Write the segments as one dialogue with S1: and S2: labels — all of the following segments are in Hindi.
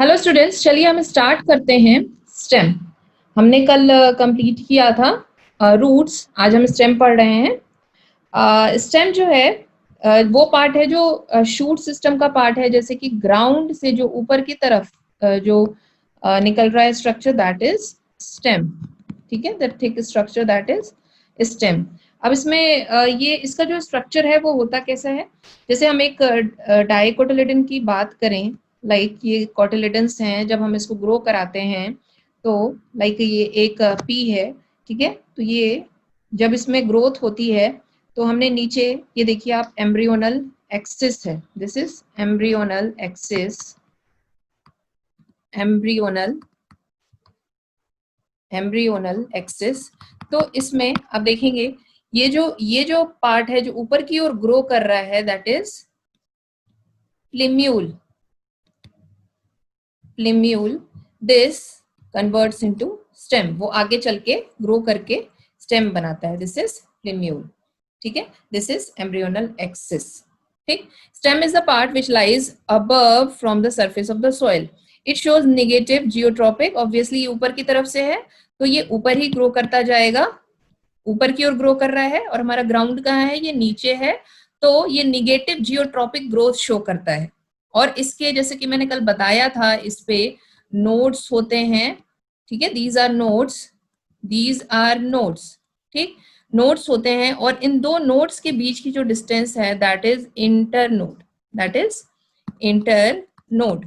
S1: हेलो स्टूडेंट्स, चलिए हम स्टार्ट करते हैं स्टेम। हमने कल कंप्लीट किया था रूट्स, आज हम स्टेम पढ़ रहे हैं। स्टेम जो है वो पार्ट है जो शूट सिस्टम का पार्ट है, जैसे कि ग्राउंड से जो ऊपर की तरफ जो निकल रहा है स्ट्रक्चर, दैट इज स्टेम। ठीक है, that thick structure that is stem. अब इसमें ये इसका जो स्ट्रक्चर है वो होता कैसा है, जैसे हम एक डाइकोटिलेडन की बात करें, लाइक ये कोटिलेडन्स हैं, जब हम इसको ग्रो कराते हैं तो लाइक ये एक पी है, ठीक है। तो ये जब इसमें ग्रोथ होती है तो हमने नीचे ये देखिए आप, एम्ब्रियोनल एक्सिस है, this is embryonal axis, embryonal embryonal axis. तो इसमें आप देखेंगे ये जो पार्ट है जो ऊपर की ओर ग्रो कर रहा है, that is plumule. Plumule this converts into stem, वो आगे चल के ग्रो करके स्टेम बनाता है, दिस इज प्लिम्यूल। ठीक है, दिस इज एम्ब्रियोनल एक्सिस। ठीक, stem is the part which lies above from the surface of the soil. It shows negative geotropic, obviously ऊपर की तरफ से है तो ये ऊपर ही ग्रो करता जाएगा, ऊपर की ओर ग्रो कर रहा है, और हमारा ग्राउंड कहाँ है, ये नीचे है, तो ये निगेटिव जियोट्रॉपिक ग्रोथ शो करता है। और इसके जैसे कि मैंने कल बताया था, इस पे नोड्स होते हैं, ठीक है, these are nodes, these are nodes. ठीक, नोड्स होते हैं, और इन दो नोड्स के बीच की जो डिस्टेंस है that is inter node, that is inter node.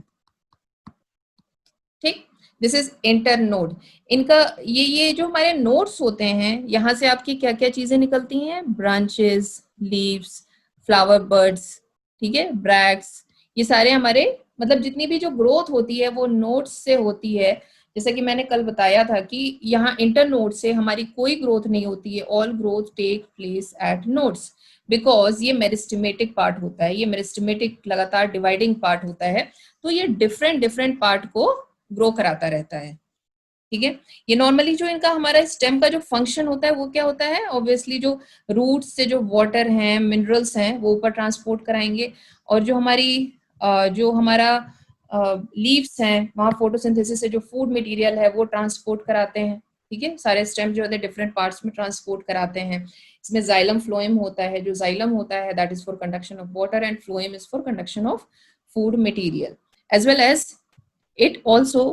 S1: ठीक, दिस इज इंटर नोड। इनका ये जो हमारे नोड्स होते हैं, यहाँ से आपकी क्या क्या चीजें निकलती हैं, ब्रांचेस, लीव्स, फ्लावर बर्ड्स, ठीक है, ब्रैक्स, ये सारे हमारे मतलब जितनी भी जो ग्रोथ होती है वो नोड्स से होती है। जैसे कि मैंने कल बताया था कि यहाँ इंटर नोड से हमारी कोई ग्रोथ नहीं होती है, all growth take place at nodes, because ये मेरिस्टेमेटिक पार्ट होता है, ये मेरिस्टेमेटिक लगातार डिवाइडिंग पार्ट होता है, तो ये डिफरेंट डिफरेंट पार्ट को ग्रो कराता रहता है। ठीक है, ये नॉर्मली जो इनका हमारा स्टेम का जो फंक्शन होता है वो क्या होता है, ऑब्वियसली जो रूट्स से जो वाटर हैं, मिनरल्स हैं, वो ऊपर ट्रांसपोर्ट कराएंगे, और जो हमारी जो हमारा लीव्स हैं, वहाँ फोटोसिंथेसिस से जो फूड मटेरियल है वो ट्रांसपोर्ट कराते हैं। ठीक है, सारे स्टेम जो है डिफरेंट पार्ट्स में ट्रांसपोर्ट कराते हैं। इसमें जाइलम फ्लोएम होता है, जो जाइलम होता है that is for conduction of water, and phloem is for conduction of food material, as well as it also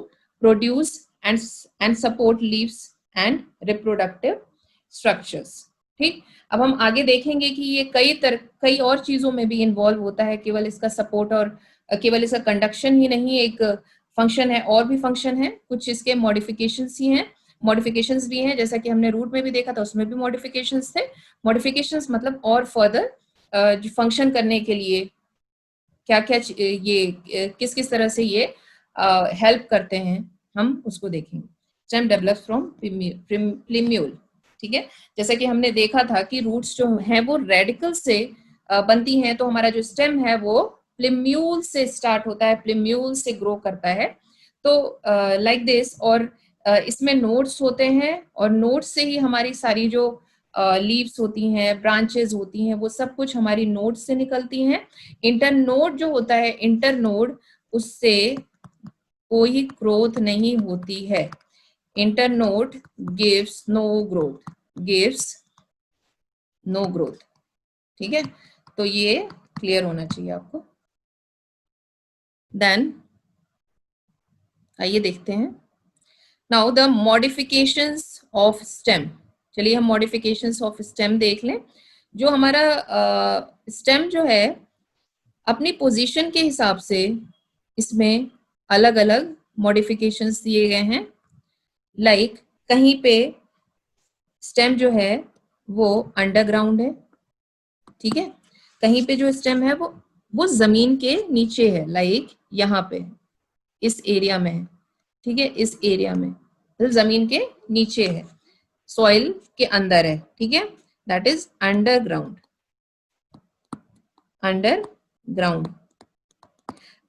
S1: produce and support leaves and reproductive structures। ठीक, अब हम आगे देखेंगे कि ये कई और चीजों में भी इन्वॉल्व होता है, केवल इसका सपोर्ट और केवल इसका कंडक्शन ही नहीं एक फंक्शन है, और भी फंक्शन है, कुछ इसके मॉडिफिकेशंस ही हैं, मॉडिफिकेशंस भी हैं, जैसा कि हमने रूट में भी देखा था, उसमें भी मॉडिफिकेशंस थे। मॉडिफिकेशंस मतलब और फर्दर जो फंक्शन करने के लिए क्या क्या ये किस किस तरह से ये हेल्प करते हैं, हम उसको देखेंगे। Stem develops from plumule. ठीक है, जैसे कि हमने देखा था कि रूट्स जो हैं वो रेडिकल से बनती हैं, तो हमारा जो स्टेम है वो प्लिम्यूल से स्टार्ट होता है, प्लिम्यूल से ग्रो करता है, तो लाइक दिस। और इसमें नोड्स होते हैं, और नोड्स से ही हमारी सारी जो लीव्स होती हैं, ब्रांचेस होती हैं, वो सब कुछ हमारी नोड से निकलती हैं। इंटर नोड जो होता है, इंटर नोड, उससे कोई ग्रोथ नहीं होती है। Inter node gives no growth, gives no growth. ठीक है, तो ये क्लियर होना चाहिए आपको। देन आइए देखते हैं now the modifications of stem. चलिए हम मॉडिफिकेशंस ऑफ स्टेम देख लें। जो हमारा स्टेम जो है, अपनी पोजीशन के हिसाब से इसमें अलग अलग मॉडिफिकेशंस दिए गए हैं। लाइक कहीं पे स्टेम जो है वो अंडरग्राउंड है, ठीक है, कहीं पे जो स्टेम है वो जमीन के नीचे है, लाइक यहाँ पे इस एरिया में है, ठीक है, इस एरिया में तो जमीन के नीचे है, सॉइल के अंदर है, ठीक है, दैट इज अंडरग्राउंड, अंडरग्राउंड।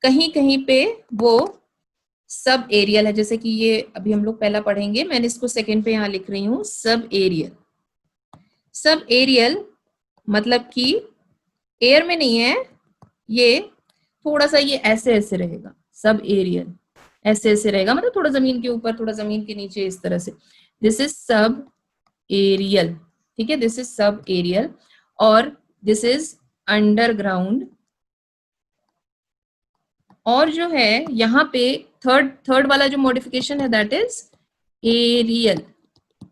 S1: कहीं कहीं पे वो सब एरियल है, जैसे कि ये अभी हम लोग पहला पढ़ेंगे, मैंने इसको सेकंड पे यहाँ लिख रही हूँ, सब एरियल। सब एरियल मतलब कि एयर में नहीं है, ये थोड़ा सा ये ऐसे ऐसे रहेगा, सब एरियल, ऐसे ऐसे रहेगा, मतलब थोड़ा जमीन के ऊपर थोड़ा जमीन के नीचे इस तरह से। दिस इज सब एरियल, ठीक है, दिस इज सब एरियल। और दिस इज अंडरग्राउंड। और जो है यहाँ पे थर्ड थर्ड वाला जो मॉडिफिकेशन है दैट इज एरियल,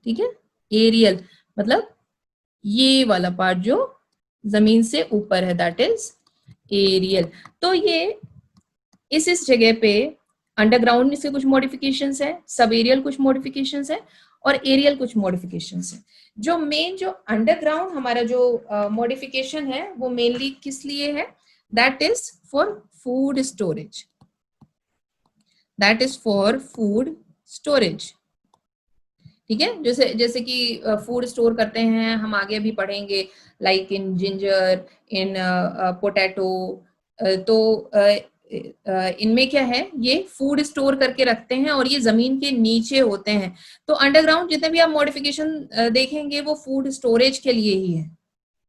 S1: ठीक है, एरियल मतलब ये वाला पार्ट जो जमीन से ऊपर है दैट इज एरियल। तो ये इस जगह पे अंडरग्राउंड से कुछ मॉडिफिकेशंस है, सब एरियल कुछ मॉडिफिकेशंस है, और एरियल कुछ मॉडिफिकेशंस है। जो मेन जो अंडरग्राउंड हमारा जो मॉडिफिकेशन है वो मेनली किस लिए है, that is for food storage, that is for food storage, ठीक है। जैसे जैसे कि फूड स्टोर करते हैं, हम आगे भी पढ़ेंगे, like in ginger, in potato. तो इनमें क्या है, ये फूड स्टोर करके रखते हैं और ये जमीन के नीचे होते हैं। तो अंडरग्राउंड जितने भी आप मॉडिफिकेशन देखेंगे वो फूड स्टोरेज के लिए ही है,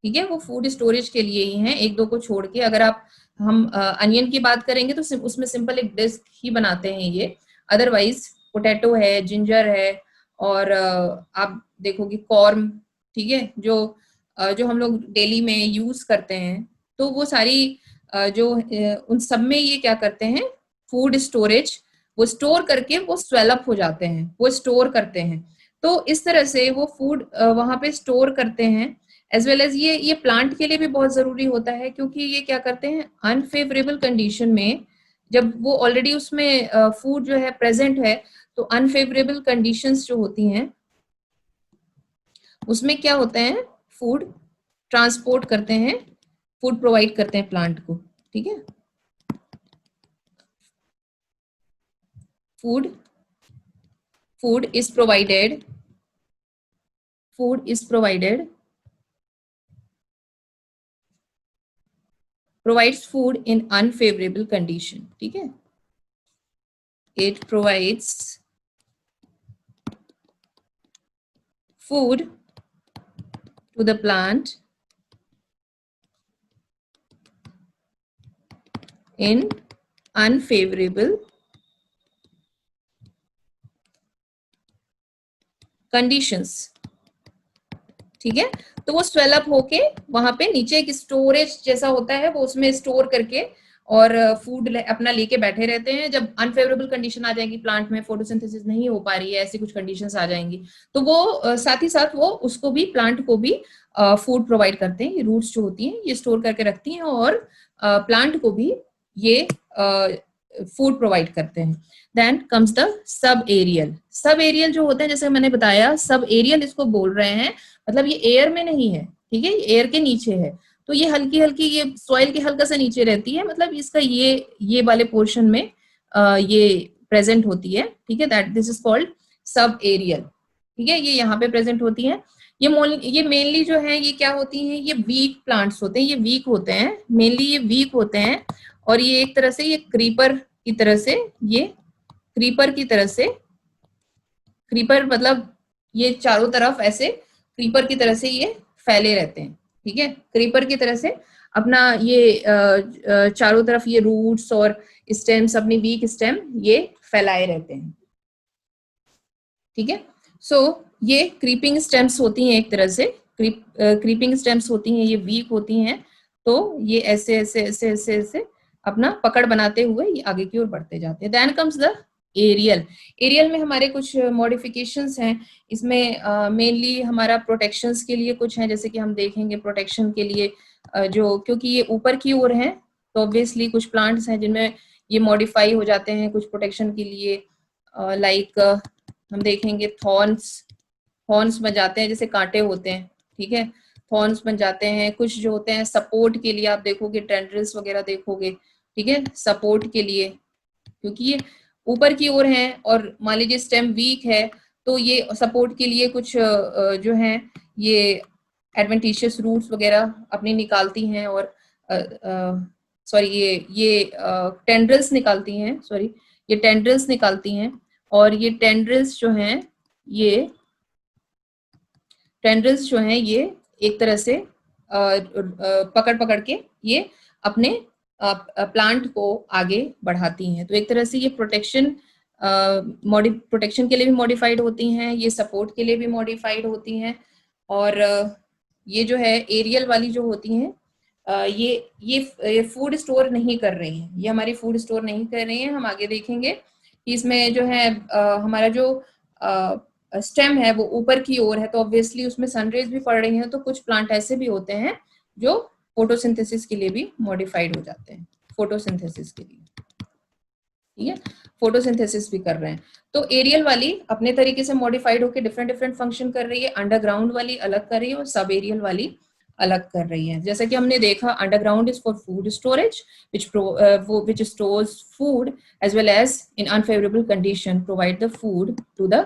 S1: ठीक है, वो फूड स्टोरेज के लिए ही है, एक दो को छोड़ के। अगर आप हम अनियन की बात करेंगे तो उसमें सिंपल एक डिस्क ही बनाते हैं ये। अदरवाइज पोटैटो है, जिंजर है, और आप देखोगे कॉर्न, ठीक है, जो हम लोग डेली में यूज करते हैं, तो वो सारी उन सब में ये क्या करते हैं, फूड स्टोरेज, वो स्टोर करके वो स्वेलअप हो जाते हैं, वो स्टोर करते हैं। तो इस तरह से वो फूड वहां पे स्टोर करते हैं। एज वेल एज ये प्लांट के लिए भी बहुत जरूरी होता है, क्योंकि ये क्या करते हैं, अनफेवरेबल कंडीशन में जब वो ऑलरेडी उसमें फूड जो है प्रेजेंट है, तो अनफेवरेबल कंडीशंस जो होती हैं उसमें क्या होते हैं, फूड ट्रांसपोर्ट करते हैं, फूड प्रोवाइड करते हैं प्लांट को, ठीक है। Food food is provided, food is provided, provides food in unfavorable condition, ठीक है। It provides food to the plant in unfavorable conditions, ठीक है। तो वो स्वेलअप होके वहां पे नीचे एक स्टोरेज जैसा होता है, वो उसमें स्टोर करके और फूड अपना लेके बैठे रहते हैं। जब अनफेवरेबल कंडीशन आ जाएगी, प्लांट में फोटोसिंथेसिस नहीं हो पा रही है, ऐसी कुछ कंडीशंस आ जाएंगी, तो वो साथ ही साथ वो उसको भी, प्लांट को भी फूड प्रोवाइड करते हैं। ये रूट्स जो होती हैं ये स्टोर करके रखती हैं और प्लांट को भी ये फूड प्रोवाइड करते हैं। Then comes the subaerial. Subaerial जो होते हैं, जैसे मैंने बताया, सब एरियल इसको बोल रहे हैं, मतलब ये एयर में नहीं है, ठीक है, ये एयर के नीचे है। तो ये हल्की हल्की, ये सॉइल के हल्का सा नीचे रहती है, मतलब इसका ये वाले पोर्शन में ये प्रेजेंट होती है, ठीक है, that this is called subaerial, ठीक है। ये यहाँ पे प्रेजेंट होती है। ये मेनली जो है ये क्या होती हैं, ये वीक प्लांट्स होते हैं, ये वीक होते हैं, मेनली ये वीक होते हैं। और ये एक तरह से ये क्रीपर की तरह से, ये क्रीपर की तरह से, क्रीपर मतलब ये चारों तरफ ऐसे क्रीपर की तरह से ये फैले रहते हैं, ठीक है, क्रीपर की तरह से अपना ये चारों तरफ ये रूट्स और स्टेम्स, अपनी वीक स्टेम ये फैलाए रहते हैं, ठीक है। सो ये क्रीपिंग स्टेम्स होती हैं, एक तरह से क्रीपिंग स्टेम्स होती हैं, ये वीक होती हैं। तो ये ऐसे ऐसे ऐसे ऐसे ऐसे अपना पकड़ बनाते हुए ये आगे की ओर बढ़ते जाते हैं। Then comes the aerial. Aerial में हमारे कुछ मॉडिफिकेशंस हैं। इसमें मेनली हमारा प्रोटेक्शंस के लिए कुछ है, जैसे कि हम देखेंगे प्रोटेक्शन के लिए जो, क्योंकि ये ऊपर की ओर है, तो ऑब्वियसली कुछ प्लांट्स हैं जिनमें ये मॉडिफाई हो जाते हैं कुछ प्रोटेक्शन के लिए। लाइक हम देखेंगे थॉर्न्स, थॉर्न्स बन जाते हैं, जैसे कांटे होते हैं, ठीक है, थॉर्न्स बन जाते हैं। कुछ जो होते हैं सपोर्ट के लिए, आप देखोगे टेंड्रिल्स वगैरह देखोगे, ठीक है, सपोर्ट के लिए, क्योंकि ये ऊपर की ओर है और मान लीजिए स्टेम वीक है, तो ये सपोर्ट के लिए कुछ जो है ये एडवेंटिशियस रूट्स वगैरह अपनी निकालती हैं, और सॉरी ये टेंड्रिल्स निकालती हैं, सॉरी ये टेंड्रिल्स निकालती हैं। और ये टेंड्रिल्स जो हैं, ये टेंड्रिल्स जो हैं ये एक तरह से पकड़ पकड़ के ये अपने प्लांट को आगे बढ़ाती हैं। तो एक तरह से ये प्रोटेक्शन प्रोटेक्शन के लिए भी मॉडिफाइड होती हैं, ये सपोर्ट के लिए भी मॉडिफाइड होती हैं, और ये जो है एरियल वाली जो होती हैं, ये फूड स्टोर नहीं कर रही हैं, ये हमारी फूड स्टोर नहीं कर रही हैं। हम आगे देखेंगे कि इसमें जो है हमारा जो स्टेम है वो ऊपर की ओर है, तो ऑब्वियसली उसमें सनरेज भी पड़ रही हैं, तो कुछ प्लांट ऐसे भी होते हैं जो फोटोसिंथेसिस के लिए भी मॉडिफाइड हो जाते हैं, फोटोसिंथेसिस के लिए, ठीक है, फोटोसिंथेसिस भी कर रहे हैं। तो एरियल वाली अपने तरीके से मॉडिफाइड होकर डिफरेंट डिफरेंट फंक्शन कर रही है, अंडरग्राउंड वाली अलग कर रही है और सब एरियल वाली अलग कर रही है। जैसा कि हमने देखा, underground is for food storage which stores food as well as in unfavorable condition provide the food to the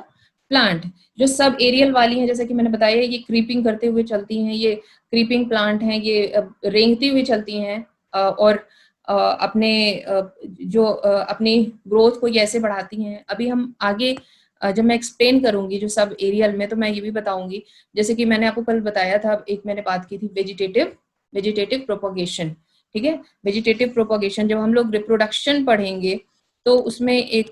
S1: plant। जो सब एरियल वाली हैं, जैसा कि मैंने बताया, ये क्रीपिंग करते हुए चलती हैं, ये क्रीपिंग प्लांट हैं, ये रेंगती हुई चलती हैं, और अपने जो अपनी ग्रोथ को ये ऐसे बढ़ाती हैं। अभी हम आगे जब मैं एक्सप्लेन करूंगी जो सब एरियल में, तो मैं ये भी बताऊंगी, जैसे कि मैंने आपको कल बताया था, एक मैंने बात की थी वेजिटेटिव प्रोपोगेशन, ठीक है। वेजिटेटिव प्रोपोगेशन जब हम लोग रिप्रोडक्शन पढ़ेंगे तो उसमें एक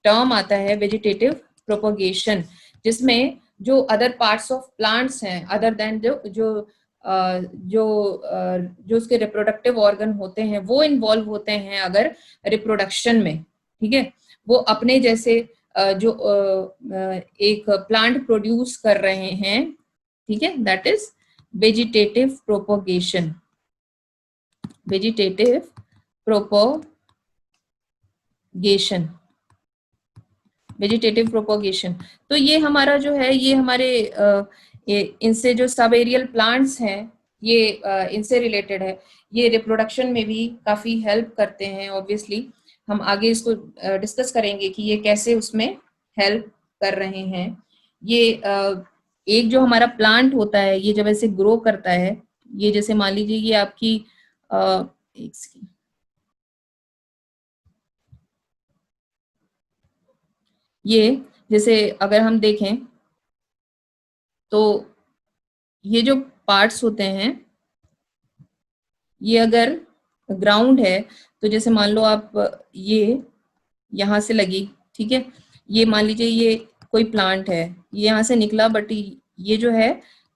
S1: टर्म आता है वेजिटेटिव प्रोपोगेशन, जिसमें जो अदर पार्ट्स ऑफ प्लांट्स हैं अदर देन जो उसके रिप्रोडक्टिव ऑर्गन होते हैं वो इन्वॉल्व होते हैं अगर रिप्रोडक्शन में, ठीक है, वो अपने जैसे जो एक प्लांट प्रोड्यूस कर रहे हैं, ठीक है, that is vegetative propagation. Vegetative propagation, vegetative propagation. तो ये हमारा जो है, ये हमारे इनसे जो सब एरियल प्लांट्स हैं ये इनसे रिलेटेड है, ये रिप्रोडक्शन में भी काफी हेल्प करते हैं। ऑब्वियसली हम आगे इसको डिस्कस करेंगे कि ये कैसे उसमें हेल्प कर रहे हैं। ये एक जो हमारा प्लांट होता है, ये जब ऐसे ग्रो करता है, ये जैसे मान लीजिए ये आपकी एक सेकंड, ये जैसे अगर हम देखें तो ये जो पार्ट्स होते हैं, ये अगर ग्राउंड है तो जैसे मान लो आप ये यहाँ से लगी, ठीक है, ये मान लीजिए ये कोई प्लांट है, ये यहाँ से निकला, बट ये जो है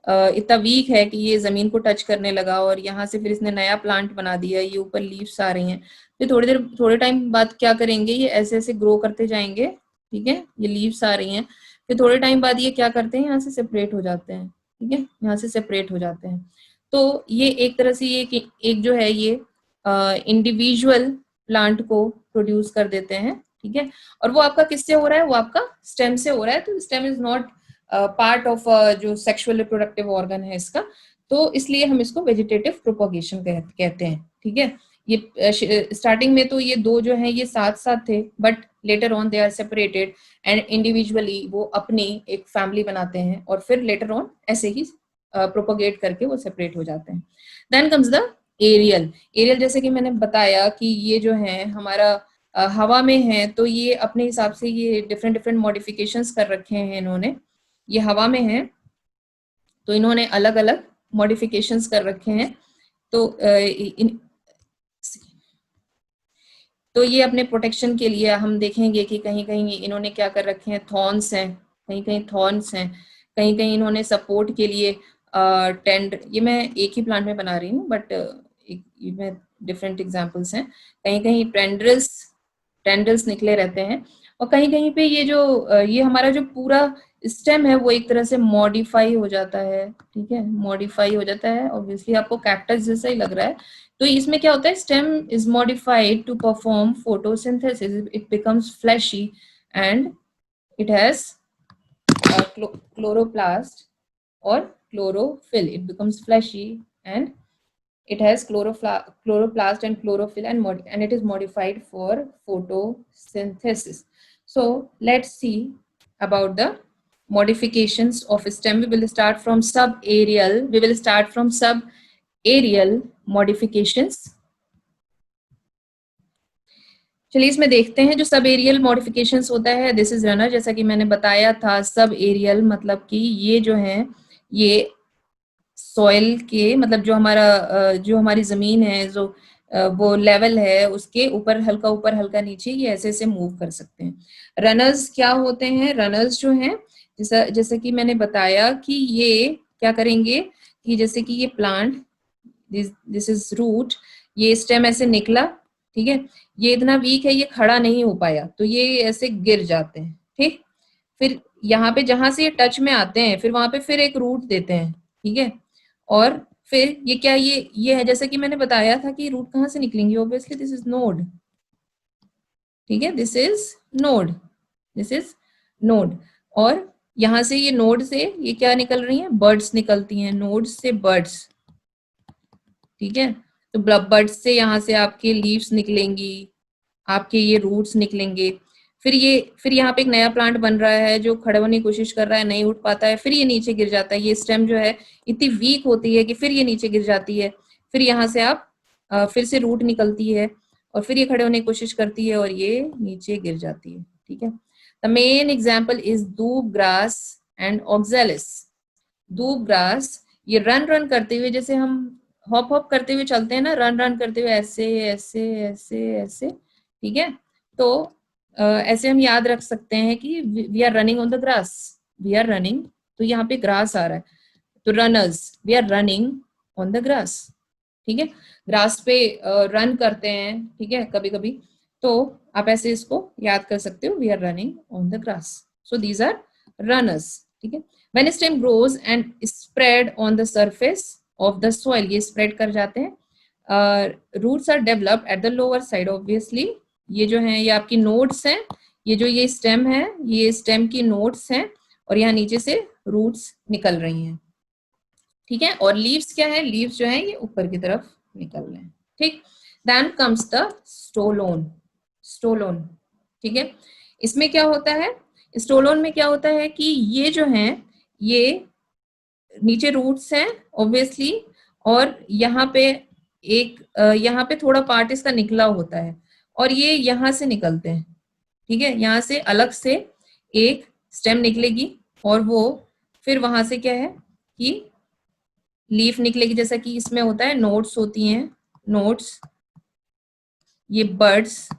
S1: इतना वीक है कि ये जमीन को टच करने लगा, और यहाँ से फिर इसने नया प्लांट बना दिया, ये ऊपर लीव्स आ रही हैं, फिर थोड़े टाइम बाद क्या करेंगे, ये ऐसे ऐसे ग्रो करते जाएंगे, ठीक है, ये लीव्स आ रही हैं, फिर थोड़े टाइम बाद ये क्या करते हैं, यहाँ से सेपरेट हो जाते हैं, ठीक है, यहाँ से सेपरेट हो जाते हैं। तो ये एक तरह से ये एक जो है ये इंडिविजुअल प्लांट को प्रोड्यूस कर देते हैं, ठीक है, और वो आपका किससे हो रहा है, वो आपका स्टेम से हो रहा है। तो stem is not part of जो सेक्सुअल रिप्रोडक्टिव ऑर्गन है इसका, तो इसलिए हम इसको वेजिटेटिव प्रोपोगेशन कहते हैं, ठीक है। ये स्टार्टिंग में तो ये दो जो है ये साथ साथ थे, but later on they are separated and individually वो अपनी एक फैमिली बनाते हैं, और फिर लेटर ऑन ऐसे ही प्रोपोगेट करके वो सेपरेट हो जाते हैं। देन कम्स द एरियल जैसे कि मैंने बताया कि ये जो है हमारा हवा में है, तो ये अपने हिसाब से ये डिफरेंट डिफरेंट मॉडिफिकेशंस कर रखे हैं इन्होंने। ये हवा में है तो इन्होंने अलग अलग मॉडिफिकेशंस कर रखे हैं। तो ये अपने प्रोटेक्शन के लिए हम देखेंगे कि कहीं कहीं इन्होंने क्या कर रखे हैं, थॉर्न्स हैं, कहीं कहीं थॉर्न्स हैं, कहीं कहीं इन्होंने सपोर्ट के लिए टेंड, ये मैं एक ही प्लांट में बना रही हूँ बट में डिफरेंट एग्जांपल्स हैं, कहीं कहीं टेंडल्स निकले रहते हैं, और कहीं कहीं पे ये जो ये हमारा जो पूरा स्टेम है वो एक तरह से मॉडिफाई हो जाता है, ठीक है, मॉडिफाई हो जाता है। ऑब्वियसली आपको कैक्टस जैसा ही लग रहा है। तो इसमें क्या होता है, stem is modified to perform photosynthesis, it becomes fleshy and it has chloroplast or chlorophyll, it becomes fleshy and it has chloroplast and chlorophyll and it is modified for photosynthesis. So let's see about the modifications of stem. We will start from sub-aerial modifications. चलिए इसमें देखते हैं जो सब एरियल मॉडिफिकेशंस होता है। दिस इज रनर, जैसा कि मैंने बताया था, सब एरियल मतलब कि ये जो है ये सॉइल के मतलब जो हमारी जमीन है, जो वो लेवल है उसके ऊपर हल्का नीचे, ये ऐसे ऐसे मूव कर सकते हैं। रनर्स क्या होते हैं? रनर्स जो हैं, जैसा जैसे कि मैंने बताया कि ये क्या करेंगे कि जैसे कि ये प्लांट, दिस इज रूट, ये स्टेम ऐसे निकला, ठीक है, ये इतना वीक है, ये खड़ा नहीं हो पाया, तो ये ऐसे गिर जाते हैं, ठीक। फिर यहाँ पे जहां से ये टच में आते हैं, फिर वहां पे फिर एक रूट देते हैं, ठीक है। और फिर ये क्या, ये है, जैसे कि मैंने बताया था कि रूट कहाँ से निकलेंगे, ऑब्वियसली दिस इज नोड, ठीक है, this is node, this is node. और यहां से ये नोड से ये क्या निकल रही है, बर्ड्स निकलती हैं, नोड से बर्ड्स, ठीक है। तो बर्ड्स से यहाँ से आपके लीव्स निकलेंगी, आपके ये रूट्स निकलेंगे। फिर यहाँ पे एक नया प्लांट बन रहा है जो खड़े होने की कोशिश कर रहा है, नहीं उठ पाता है, फिर ये नीचे गिर जाता है, ये स्टेम जो है इतनी वीक होती है कि फिर ये नीचे गिर जाती है। फिर यहाँ से आप फिर से रूट निकलती है और फिर ये खड़े होने की कोशिश करती है और ये नीचे गिर जाती है, ठीक है। द मेन एग्जाम्पल इज दूब ग्रास एंड ऑक्जेलिस। दूब ग्रास, ये रन रन करते हुए, जैसे हम हॉप हॉप करते हुए चलते हैं ना, रन रन करते हुए ऐसे ऐसे ऐसे ऐसे, ठीक है। तो ऐसे हम याद रख सकते हैं कि we are running on the grass, we are running, तो यहाँ पे ग्रास आ रहा है, तो runners, we are running on the grass, ठीक है। ग्रास पे रन करते हैं, ठीक है, कभी कभी, तो आप ऐसे इसको याद कर सकते हो, we are running on the grass, so these are runners, ठीक है। When stem grows and spread on the surface of the soil, ये spread कर जाते हैं। roots are developed at the lower side, obviously ये जो है ये आपकी नोड्स हैं, ये जो ये स्टेम है, ये स्टेम की नोड्स हैं, और यहाँ नीचे से रूट्स निकल रही हैं, ठीक है। और लीव्स क्या है, लीव्स जो है ये ऊपर की तरफ निकल रहे हैं, ठीक। Then comes the stolon, stolon, ठीक है। इसमें क्या होता है, स्टोलोन में क्या होता है कि ये जो है ये नीचे रूट्स हैं ऑब्वियसली, और यहाँ पे यहाँ पे थोड़ा पार्ट इसका निकला होता है, और ये यहाँ से निकलते हैं, ठीक है। यहाँ से अलग से एक स्टेम निकलेगी, और वो फिर वहां से क्या है कि लीफ निकलेगी, जैसा कि इसमें होता है, नोट्स होती हैं, नोट्स, ये बर्ड्स,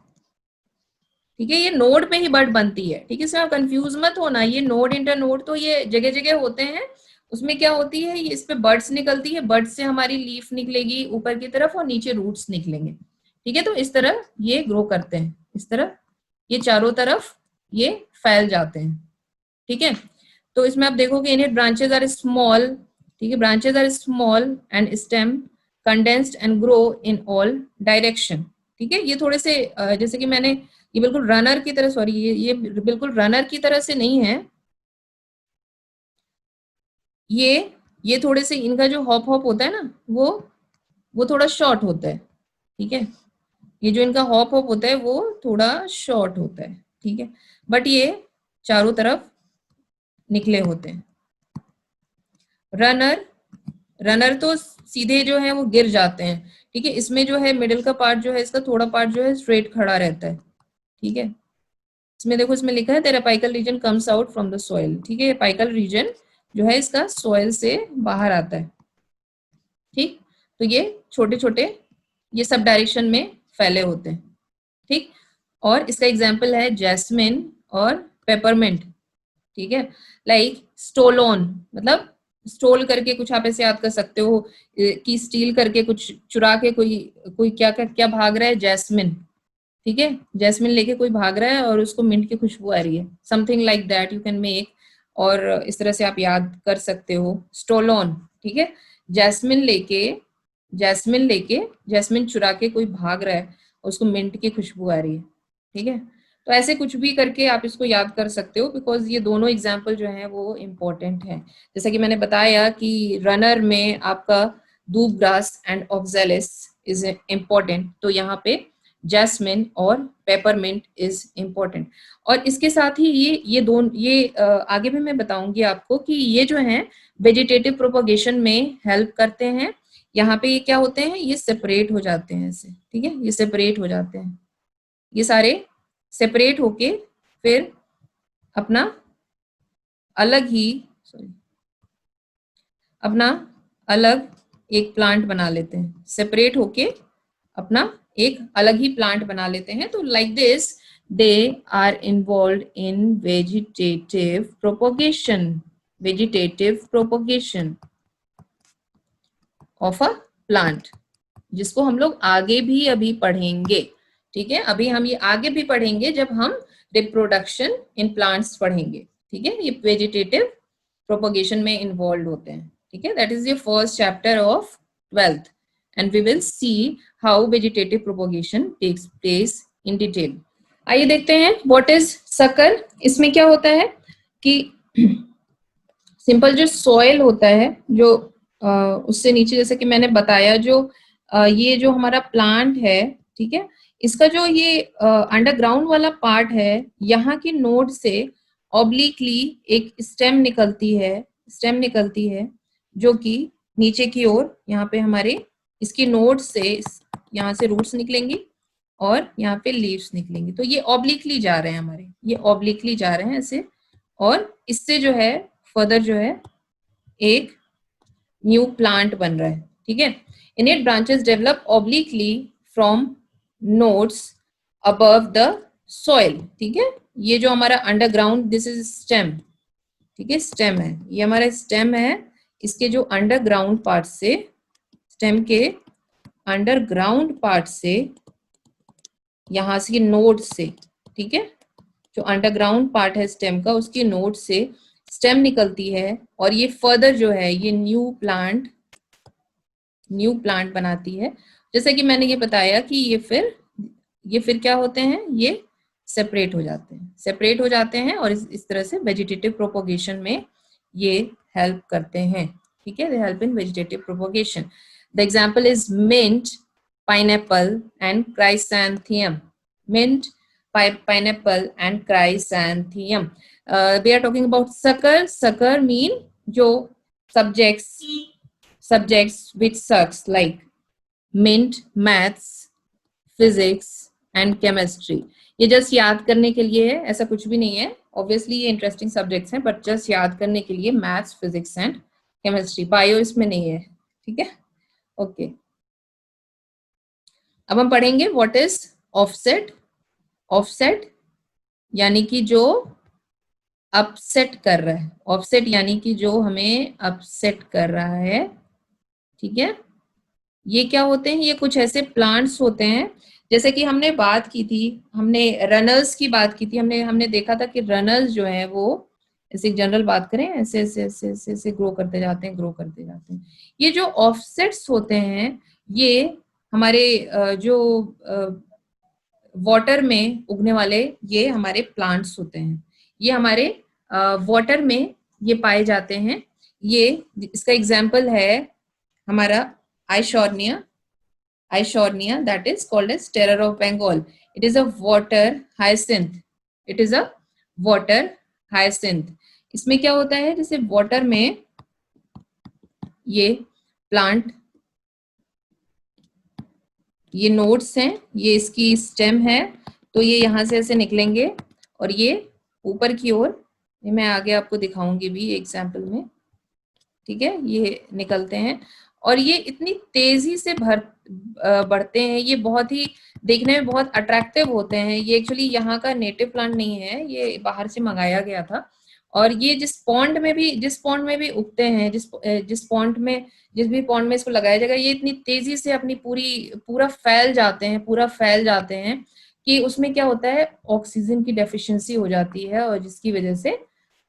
S1: ठीक है, ये नोड पे ही बर्ड बनती है, ठीक है, इसमें आप कंफ्यूज मत होना, ये नोड इंटर नोड तो ये जगह जगह होते हैं, उसमें क्या होती है, ये इस पे बर्ड्स निकलती है, बर्ड्स से हमारी लीफ निकलेगी ऊपर की तरफ और नीचे रूट्स निकलेंगे, ठीक है। तो इस तरह ये ग्रो करते हैं, इस तरह ये चारों तरफ ये फैल जाते हैं, ठीक है। तो इसमें आप देखोगे इन्हें ब्रांचेज आर स्मॉल, ठीक है, branches are small and stem condensed and grow in all direction, ठीक है। ये थोड़े से जैसे कि मैंने, ये बिल्कुल रनर की तरह, सॉरी ये बिल्कुल रनर की तरह से नहीं है, ये थोड़े से इनका जो हॉप हॉप होता है ना, वो थोड़ा शॉर्ट होता है, ठीक है। ये जो इनका हॉप हॉप होता है वो थोड़ा शॉर्ट होता है, ठीक है, बट ये चारों तरफ निकले होते हैं। रनर, रनर तो सीधे जो है वो गिर जाते हैं, ठीक है। इसमें जो है मिडिल का पार्ट जो है, इसका थोड़ा पार्ट जो है स्ट्रेट खड़ा रहता है, ठीक है। इसमें देखो, इसमें लिखा है तेरा पाइकल region comes out from the soil, ठीक है, पाइकल रीजन जो है इसका सॉइल से बाहर आता है, ठीक। तो ये छोटे छोटे ये सब डायरेक्शन में फैले होते हैं, ठीक। और इसका एग्जाम्पल है जैस्मिन और पेपरमिंट, ठीक है। लाइक स्टोलोन, मतलब स्टोल करके कुछ आप ऐसे याद कर सकते हो कि स्टील करके कुछ चुरा के कोई कोई क्या क्या क्या भाग रहा है, जैस्मिन, ठीक है, जैस्मिन लेके कोई भाग रहा है और उसको मिंट की खुशबू आ रही है, something like that you can make, और इस तरह से आप याद कर सकते हो स्टोलोन, ठीक है। जैस्मिन लेके जैस्मिन लेके जैस्मिन चुरा के कोई भाग रहा है और उसको मिंट की खुशबू आ रही है, ठीक है। तो ऐसे कुछ भी करके आप इसको याद कर सकते हो, बिकॉज ये दोनों एग्जाम्पल जो है वो इम्पोर्टेंट है। जैसा कि मैंने बताया कि रनर में आपका दूब grass and oxalis is important, तो यहाँ पे जैस्मिन और पेपरमिंट इज इम्पोर्टेंट। और इसके साथ ही ये दोनों ये आगे भी मैं बताऊंगी आपको कि ये जो है वेजिटेटिव प्रोपगेशन में हेल्प करते हैं। यहाँ पे ये क्या होते हैं, ये सेपरेट हो जाते हैं ऐसे, ठीक है, ये सेपरेट हो जाते हैं, ये सारे सेपरेट होके फिर अपना अलग ही, सॉरी, अपना अलग एक प्लांट बना लेते हैं, सेपरेट होके अपना एक अलग ही प्लांट बना लेते हैं। तो like this they are involve in vegetative propagation of a plant, जिसको हम लोग आगे भी अभी पढ़ेंगे। ठीक है, अभी हम ये आगे भी पढ़ेंगे जब हम रिप्रोडक्शन इन प्लांट्स पढ़ेंगे। ठीक है, ये वेजिटेटिव प्रोपोगेशन में इन्वॉल्व होते हैं। ठीक है, that is the first chapter of 12th and we will see how vegetative propagation takes place in detail. आइए देखते हैं व्हाट इज सकर। इसमें क्या होता है कि सिंपल जो सॉइल होता है, जो उससे नीचे जैसे कि मैंने बताया, जो ये जो हमारा प्लांट है, ठीक है, इसका जो ये अंडरग्राउंड वाला पार्ट है, यहाँ की नोड से ऑब्लिकली एक स्टेम निकलती है जो कि नीचे की ओर यहाँ पे हमारे इसकी नोड से यहाँ से रूट्स निकलेंगी और यहाँ पे लीव्स निकलेंगी। तो ये ऑब्लिकली जा रहे हैं हमारे, ये ऑब्लिकली जा रहे हैं ऐसे, और इससे जो है फर्दर जो है एक न्यू प्लांट बन रहा है। ठीक है, इनेट branches develop obliquely from nodes above the soil. ठीक है, ये जो हमारा अंडरग्राउंड, दिस इज स्टेम। ठीक है, स्टेम है, ये हमारा स्टेम है। इसके जो अंडरग्राउंड पार्ट से, स्टेम के अंडरग्राउंड पार्ट से, यहां से नोड से, ठीक है, जो अंडरग्राउंड पार्ट है स्टेम का, उसकी नोड से स्टेम निकलती है और ये फर्दर जो है ये न्यू प्लांट बनाती है। जैसे कि मैंने ये बताया कि ये फिर क्या होते हैं, ये सेपरेट हो जाते हैं और इस तरह से वेजिटेटिव प्रोपोगेशन में ये हेल्प करते हैं। ठीक है, they help in vegetative propagation. The example is mint, pineapple and chrysanthemum. Mint, pineapple and chrysanthemum. We are talking about sucker. Sucker mean जो subjects which sucks, like mint, maths, physics and chemistry. ये जस्ट याद करने के लिए है, ऐसा कुछ भी नहीं है। ऑब्वियसली ये इंटरेस्टिंग सब्जेक्ट्स हैं, बट जस्ट याद करने के लिए maths, physics and chemistry. Bio इसमें नहीं है। ठीक है, ओके। अब हम पढ़ेंगे व्हाट इज ऑफसेट। ऑफसेट यानी कि जो अपसेट कर रहा है, ऑफसेट यानी कि जो हमें अपसेट कर रहा है। ठीक है, ये क्या होते हैं, ये कुछ ऐसे प्लांट्स होते हैं, जैसे कि हमने बात की थी, हमने रनर्स की बात की थी, हमने देखा था कि रनर्स जो है वो, ऐसे जनरल बात करें, ऐसे ऐसे ऐसे ऐसे ऐसे ग्रो करते जाते हैं। ये जो ऑफसेट्स होते हैं, ये हमारे जो वाटर में उगने वाले ये हमारे प्लांट्स होते हैं। ये हमारे वाटर में ये पाए जाते हैं। ये इसका एग्जाम्पल है हमारा Eichhornia that is called as terror of Bengal. It is a water hyacinth. इसमें क्या होता है, जैसे वाटर में ये प्लांट, ये नोड्स हैं, ये इसकी स्टेम है, तो ये यहाँ से ऐसे निकलेंगे और ये ऊपर की ओर, मैं आगे आपको दिखाऊंगी भी एग्जाम्पल में। ठीक है, ये निकलते हैं और ये इतनी तेजी से बढ़ते हैं, ये बहुत ही देखने में बहुत अट्रैक्टिव होते हैं। ये एक्चुअली यहाँ का नेटिव प्लांट नहीं है, ये बाहर से मंगाया गया था। और ये जिस पॉन्ड में भी उगते हैं, जिस भी पॉन्ड में इसको लगाया जाएगा, ये इतनी तेजी से अपनी पूरा फैल जाते हैं कि उसमें क्या होता है, ऑक्सीजन की डेफिशिएंसी हो जाती है और जिसकी वजह से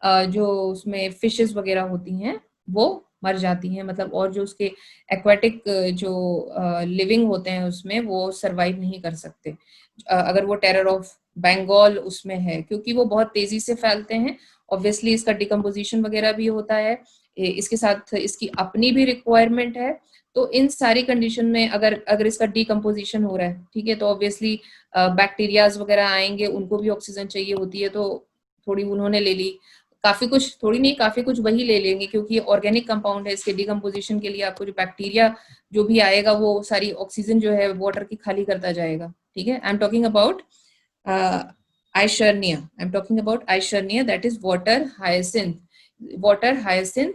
S1: जो उसमें फिशेस वगैरह होती हैं वो मर जाती हैं, मतलब, और जो उसके एक्वाटिक जो लिविंग होते हैं उसमें वो सरवाइव नहीं कर सकते अगर वो टेरर ऑफ बंगाल उसमें है, क्योंकि वो बहुत तेजी से फैलते हैं। ऑब्वियसली इसका डिकम्पोजिशन वगैरह भी होता है, इसके साथ इसकी अपनी भी रिक्वायरमेंट है। तो इन सारी कंडीशन में अगर इसका डिकम्पोजिशन हो रहा है, ठीक है, तो ऑब्वियसली बैक्टीरियाज वगैरह आएंगे, उनको भी ऑक्सीजन चाहिए होती है, तो थोड़ी उन्होंने ले ली, काफी कुछ वही ले लेंगे, क्योंकि ऑर्गेनिक कंपाउंड है। इसके डिकम्पोजिशन के लिए आपको जो बैक्टीरिया जो भी आएगा वो सारी ऑक्सीजन जो है वाटर की खाली करता जाएगा। ठीक है, I am talking about Eischernia, that is water hyacinth.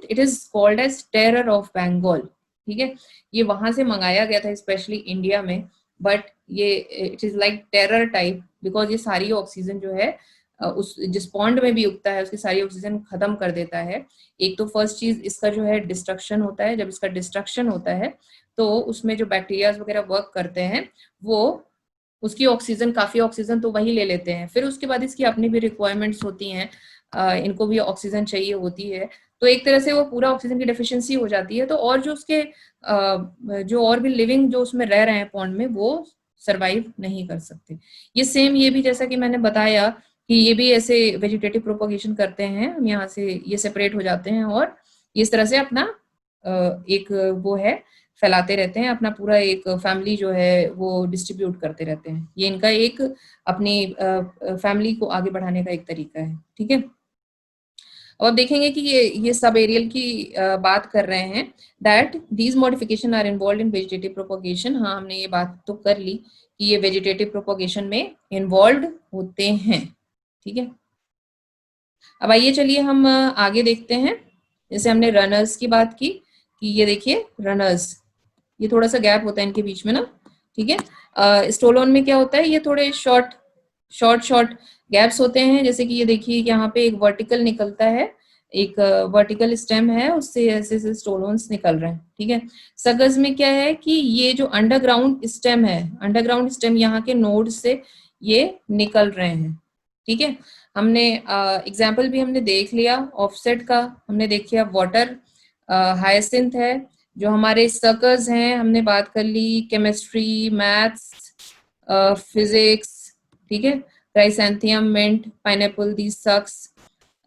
S1: It is called as terror of Bengal. ठीक है, ये वहां से मंगाया गया था स्पेशली इंडिया में, बट ये it is like terror type, because ये सारी ऑक्सीजन जो है उस जिस पॉन्ड में भी उगता है उसकी सारी ऑक्सीजन खत्म कर देता है। एक तो फर्स्ट चीज इसका जो है डिस्ट्रक्शन होता है, जब इसका डिस्ट्रक्शन होता है तो उसमें जो बैक्टीरियाज वगैरह वर्क करते हैं वो उसकी ऑक्सीजन, काफी ऑक्सीजन तो वही ले लेते हैं, फिर उसके बाद इसकी अपनी भी रिक्वायरमेंट्स होती हैं, इनको भी ऑक्सीजन चाहिए होती है, तो एक तरह से वो पूरा ऑक्सीजन की डेफिशिएंसी हो जाती है, तो और जो उसके जो और भी लिविंग जो उसमें रह रहे हैं पॉन्ड में वो सरवाइव नहीं कर सकते। ये सेम ये भी जैसा कि मैंने बताया कि ये भी ऐसे वेजिटेटिव प्रोपोगेशन करते हैं, हम यहाँ से ये सेपरेट हो जाते हैं और इस तरह से अपना एक वो है फैलाते रहते हैं, अपना पूरा एक फैमिली जो है वो डिस्ट्रीब्यूट करते रहते हैं। ये इनका एक अपनी फैमिली को आगे बढ़ाने का एक तरीका है, ठीक है। और देखेंगे कि ये सब एरियल की बात कर रहे हैं, that these modification are involve in vegetative propagation. हाँ, हमने ये बात तो कर ली कि ये वेजिटेटिव प्रोपोगेशन में इन्वॉल्व होते हैं, ठीक है। अब आइए चलिए हम आगे देखते हैं। जैसे हमने रनर्स की बात की कि ये देखिए रनर्स, ये थोड़ा सा गैप होता है इनके बीच में ना, ठीक है। स्टोलोन में क्या होता है, ये थोड़े शॉर्ट शॉर्ट शॉर्ट गैप्स होते हैं, जैसे कि ये देखिए यहाँ पे एक वर्टिकल निकलता है, एक वर्टिकल स्टेम है, उससे ऐसे ऐसे स्टोलोन्स निकल रहे हैं, ठीक है। सगज में क्या है कि ये जो अंडरग्राउंड स्टेम है, अंडरग्राउंड स्टेम यहाँ के नोड से ये निकल रहे हैं, ठीक है। हमने एग्जाम्पल भी हमने देख लिया ऑफसेट का, हमने देखिए वाटर हाइसिंथ है, जो हमारे सर्कल्स हैं हमने बात कर ली, केमिस्ट्री, मैथ्स, फिजिक्स, ठीक है, क्राइसेंथियम, मिंट, पाइनएप्पल, दीज सक्स।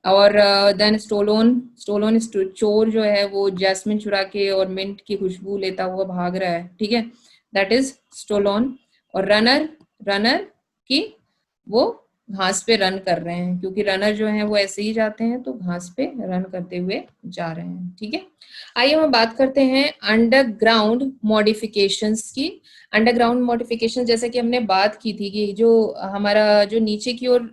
S1: और देन स्टोलोन, स्टोलोन चोर जो है वो जैस्मिन चुरा के और मिंट की खुशबू लेता हुआ भाग रहा है, ठीक है, दैट इज स्टोलोन। और रनर, रनर की वो घास पे रन कर रहे हैं, क्योंकि रनर जो है वो ऐसे ही जाते हैं तो घास पे रन करते हुए जा रहे हैं, ठीक है। आइए हम बात करते हैं अंडरग्राउंड मॉडिफिकेशंस की। अंडरग्राउंड मॉडिफिकेशन जैसे कि हमने बात की थी कि जो हमारा जो नीचे की ओर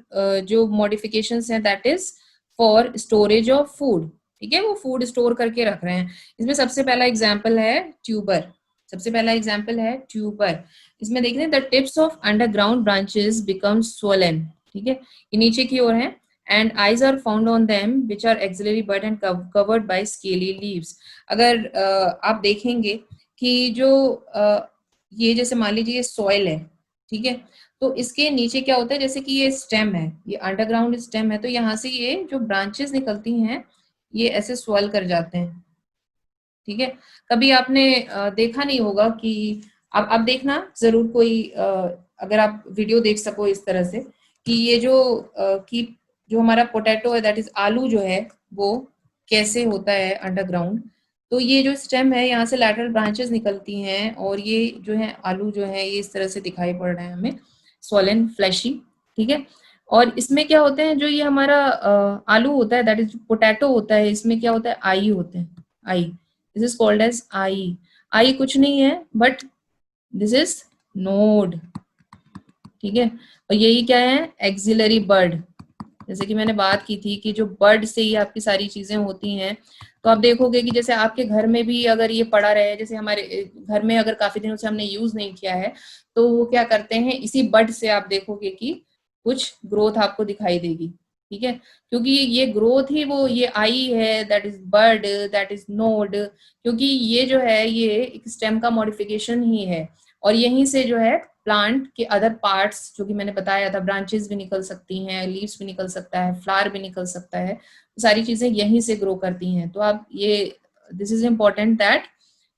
S1: जो मॉडिफिकेशंस हैं that is for storage of food, ठीक है, वो फूड स्टोर करके रख रहे हैं। इसमें सबसे पहला एग्जाम्पल है ट्यूबर, सबसे पहला एग्जाम्पल है ट्यूबर। इसमें देख रहे हैं the tips of underground branches become swollen, ठीक है, ये नीचे की ओर है, and eyes are found on them which are axillary bud and covered by scaly leaves. अगर आप देखेंगे कि जो ये जैसे मान लीजिए सॉइल है, ठीक है, तो इसके नीचे क्या होता है, जैसे कि ये स्टेम है, ये अंडरग्राउंड स्टेम है, तो यहाँ से ये जो ब्रांचेस निकलती हैं ये ऐसे स्वेल कर जाते हैं, ठीक है। कभी आपने देखा नहीं होगा कि आप देखना जरूर कोई अगर आप वीडियो देख सको इस तरह से कि ये जो कि जो हमारा पोटैटो है दैट इज आलू जो है वो कैसे होता है अंडरग्राउंड। तो ये जो स्टेम है यहाँ से लैटरल ब्रांचेस निकलती हैं और ये जो है आलू जो है ये इस तरह से दिखाई पड़ रहे हैं हमें, स्वॉलन फ्लैशी, ठीक है। और इसमें क्या होते हैं, जो ये हमारा आलू होता है दैट इज पोटैटो होता है, इसमें क्या होता है, आई होते हैं, eye, this is called as eye. Eye कुछ नहीं है बट दिस इज नोड, ठीक है। और यही क्या है, एक्सिलरी बर्ड, जैसे कि मैंने बात की थी कि जो बर्ड से ही आपकी सारी चीजें होती हैं। तो आप देखोगे कि जैसे आपके घर में भी अगर ये पड़ा रहे, जैसे हमारे घर में अगर काफी दिनों से हमने यूज नहीं किया है तो वो क्या करते हैं, इसी बर्ड से आप देखोगे कि कुछ ग्रोथ आपको दिखाई देगी, ठीक है, क्योंकि ये ग्रोथ ही वो ये आई है, that is bird, that is node, क्योंकि ये जो है ये एक स्टेम का मॉडिफिकेशन ही है। और यहीं से जो है प्लांट के अदर पार्ट्स, जो कि मैंने बताया था, ब्रांचेस भी निकल सकती हैं, लीव्स भी निकल सकता है, फ्लावर भी निकल सकता है, सारी चीजें यहीं से ग्रो करती हैं। तो आप ये this is important that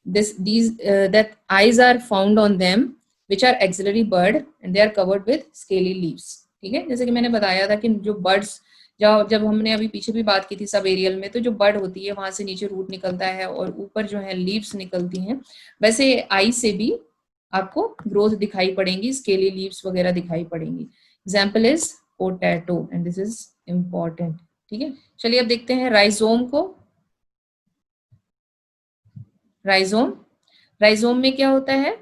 S1: these that eyes are found on them which are axillary bud and they are covered with scaly leaves, ठीक है। जैसे कि मैंने बताया था कि जो बर्ड्स, जब हमने अभी पीछे भी बात की थी सब एरियल में, तो जो बर्ड होती है वहां से नीचे रूट निकलता है और ऊपर जो है लीव्स निकलती हैं, वैसे आई से भी आपको ग्रोथ दिखाई पड़ेंगी, स्केली लीव्स वगैरह दिखाई पड़ेंगी। Example is potato and this is important, ठीक है। चलिए अब देखते हैं राइजोम को। राइजोम, राइजोम में क्या होता है,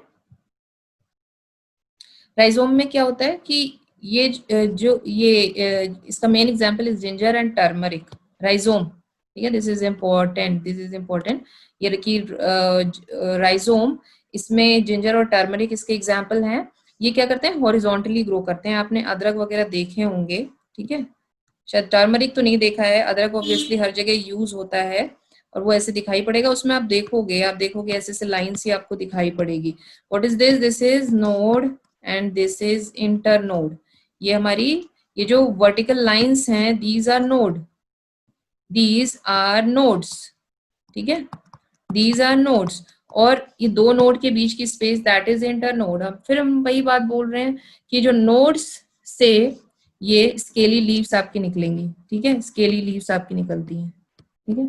S1: राइजोम में क्या होता है कि ये जो ये इसका main example is ginger and turmeric, rhizome, ठीक है, this is important, this is important. ये देखिए राइजोम इसमें जिंजर और टर्मरिक इसके एग्जाम्पल हैं। ये क्या करते हैं, हॉरिजॉन्टली ग्रो करते हैं। आपने अदरक वगैरह देखे होंगे, ठीक है, शायद टर्मरिक तो नहीं देखा है, अदरक ऑब्वियसली हर जगह यूज होता है और वो ऐसे दिखाई पड़ेगा। उसमें आप देखोगे ऐसे ऐसे लाइन सी आपको दिखाई पड़ेगी। What is this, this is node and this is inter node. ये हमारी, ये जो वर्टिकल लाइंस हैं, these are node, these are nodes, ठीक है, दीज आर नोड्स। और ये दो नोड के बीच की space that is inter node. अब फिर हम वही बात बोल रहे हैं कि जो नोड्स से ये स्केली लीव्स आपकी निकलेंगी, ठीक है, स्केली लीव्स आपकी निकलती हैं, ठीक है,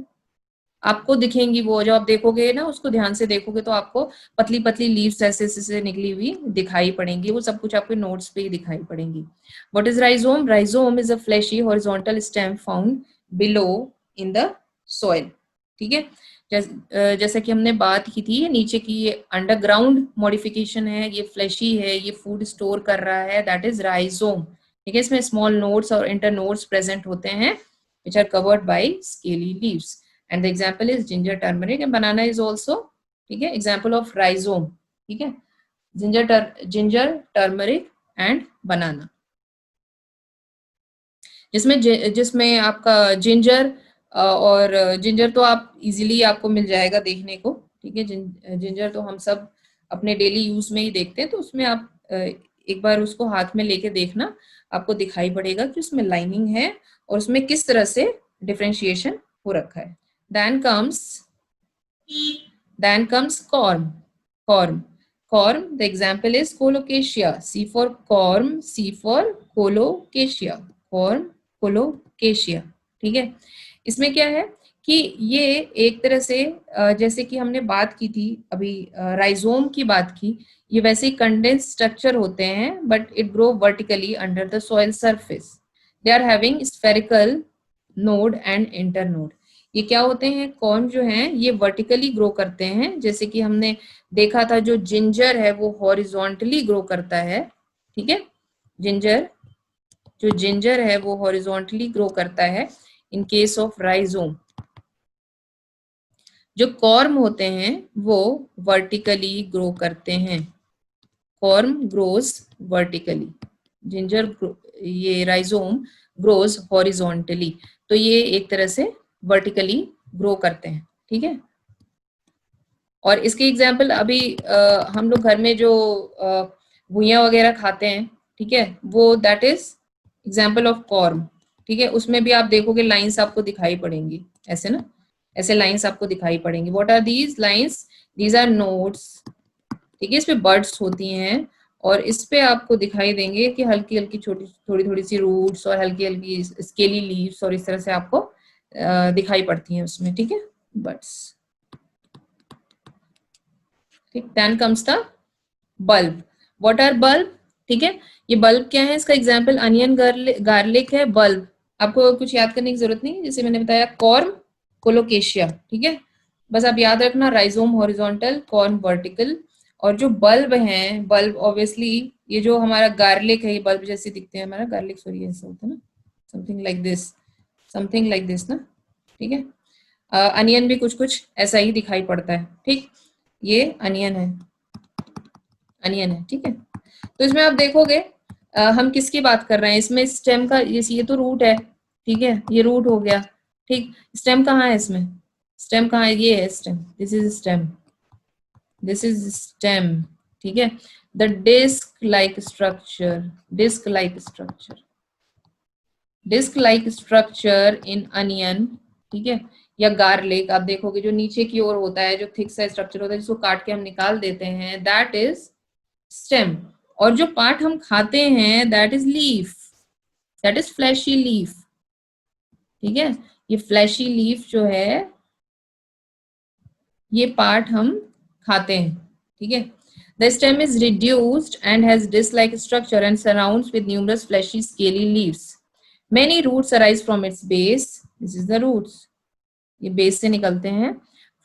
S1: आपको दिखेंगी। वो जो आप देखोगे ना, उसको ध्यान से देखोगे तो आपको पतली पतली लीव्स ऐसे ऐसे निकली हुई दिखाई पड़ेंगी। वो सब कुछ आपके नोट्स पे ही दिखाई पड़ेंगी। What is rhizome, rhizome is a fleshy horizontal stem found below in the soil, ठीक है। जैसा कि हमने बात की थी, नीचे की ये अंडरग्राउंड मॉडिफिकेशन है, ये फ्लैशी है, ये फूड स्टोर कर रहा है, दैट इज राइजोम, ठीक है। इसमें स्मॉल नोड्स और इंटर नोड्स प्रेजेंट होते हैं which are covered by scaly leaves, and the example is ginger, turmeric and banana is also, ठीक है, example of rhizome, ठीक है, ginger turmeric and banana। जिसमें जिसमें आपका जिंजर और जिंजर तो आप इजीली आपको मिल जाएगा देखने को, ठीक है। जिंजर तो हम सब अपने डेली यूज में ही देखते हैं, तो उसमें आप एक बार उसको हाथ में लेके देखना, आपको दिखाई पड़ेगा कि उसमें लाइनिंग है और उसमें किस तरह से डिफरेंशिएशन हो रखा है। Then comes corm, the example is colocasia, C for corm, C for colocasia, corm colocasia, ठीक है। इसमें क्या है कि ये एक तरह से जैसे कि हमने बात की थी अभी, राइजोम की बात की, ये वैसे ही कंडेंस स्ट्रक्चर होते हैं, but it grow vertically under the soil surface. They are having spherical node and inter node. ये क्या होते हैं, कॉर्म जो हैं ये वर्टिकली ग्रो करते हैं, जैसे कि हमने देखा था जो जिंजर है वो हॉरिजॉन्टली ग्रो करता है, ठीक है। जिंजर है वो हॉरिजॉन्टली ग्रो करता है इन केस ऑफ राइजोम। जो कॉर्म होते हैं वो वर्टिकली ग्रो करते हैं, कॉर्म ग्रोज वर्टिकली, जिंजर ये राइजोम ग्रोज हॉरिजॉन्टली। तो ये एक तरह से वर्टिकली ग्रो करते हैं, ठीक है। और इसके एग्जाम्पल अभी हम लोग घर में जो भुइयां वगैरह खाते हैं, ठीक है, वो that is example of corm, ठीक है। उसमें भी आप देखोगे लाइंस आपको दिखाई पड़ेंगी ऐसे ना, ऐसे लाइंस आपको दिखाई पड़ेंगी। What are these lines, these are nodes, ठीक है। इस पे बर्ड्स होती हैं और इस पे आपको दिखाई देंगे कि हल्की हल्की छोटी थोड़ी थोड़ी सी रूट्स और हल्की हल्की स्केली लीव्स और इस तरह से आपको दिखाई पड़ती हैं उसमें, ठीक है, बर्ड्स, ठीक। Then comes the bulb. What are bulb, ठीक है, ये बल्ब क्या है, इसका एग्जाम्पल अनियन गार्लिक है, बल्ब आपको कुछ याद करने की जरूरत नहीं, जैसे मैंने बताया कॉर्म कोलोकेशिया, ठीक है। बस आप याद रखना, राइजोम हॉरिजॉन्टल, कॉर्म वर्टिकल। और जो बल्ब हैं, बल्ब ऑब्वियसली ये जो हमारा गार्लिक है, ये बल्ब जैसे दिखते हैं, हमारा गार्लिक सॉरी ऐसा होता है ना, something like this, something like this ना, ठीक है। अनियन भी कुछ कुछ ऐसा ही दिखाई पड़ता है, ठीक। ये अनियन है, अनियन है, ठीक है। तो इसमें आप देखोगे हम किसकी बात कर रहे हैं, इसमें स्टेम का, ये तो रूट है, ठीक है, ये रूट हो गया, ठीक। स्टेम कहाँ है इसमें, स्टेम कहाँ है, ये है stem, this is stem, this is stem, ठीक है। The disc like structure, disc like structure, disc like structure in onion, ठीक है, या गार्लिक आप देखोगे जो नीचे की ओर होता है, जो थिक सा स्ट्रक्चर होता है जिसको काट के हम निकाल देते हैं, दैट इज स्टेम। और जो पार्ट हम खाते हैं that is leaf, that is fleshy leaf, ठीक है। ये फ्लैशी लीफ जो है ये पार्ट हम खाते हैं, ठीक है। The stem is reduced and has disc like structure and surrounds with numerous fleshy scaly leaves. Many roots arise from its base, this is the roots, ये बेस से निकलते हैं।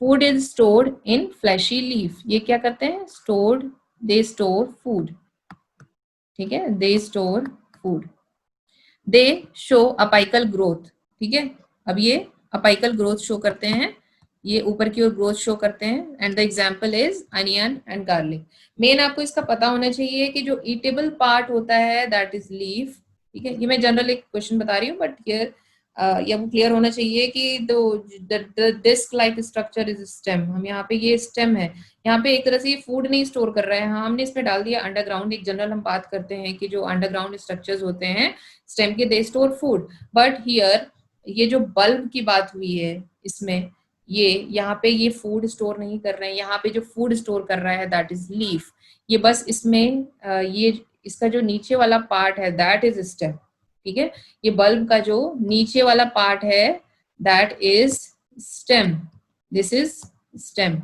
S1: Food is stored in fleshy leaf, ये क्या करते हैं, स्टोर्ड, दे स्टोर फूड, ठीक है, they store food. They show apical growth, ठीक है। अब ये अपाइकल ग्रोथ शो करते हैं ये ऊपर की ओर ग्रोथ शो करते हैं। And the example is onion and garlic. Main आपको इसका पता होना चाहिए कि जो ईटेबल पार्ट होता है दैट इज लीफ। ठीक है, ये मैं जनरल एक क्वेश्चन बता रही हूँ, बट हियर ये आपको क्लियर होना चाहिए कि the disc like structure is stem. हम यहाँ पे ये स्टेम है, यहाँ पे एक तरह से ये फूड नहीं स्टोर कर रहा है, हाँ हमने इसमें डाल दिया अंडरग्राउंड। एक जनरल हम बात करते हैं कि जो अंडरग्राउंड स्ट्रक्चर्स होते हैं स्टेम के, they store food. But here ये जो बल्ब की बात हुई है इसमें, ये यहाँ पे ये फूड स्टोर नहीं कर रहे हैं, यहाँ पे जो फूड स्टोर कर रहा है दैट इज लीफ। ये बस इसमें ये इसका जो नीचे वाला पार्ट है दैट इज स्टेम। ठीक है, ये बल्ब का जो नीचे वाला पार्ट है that is stem, this is stem.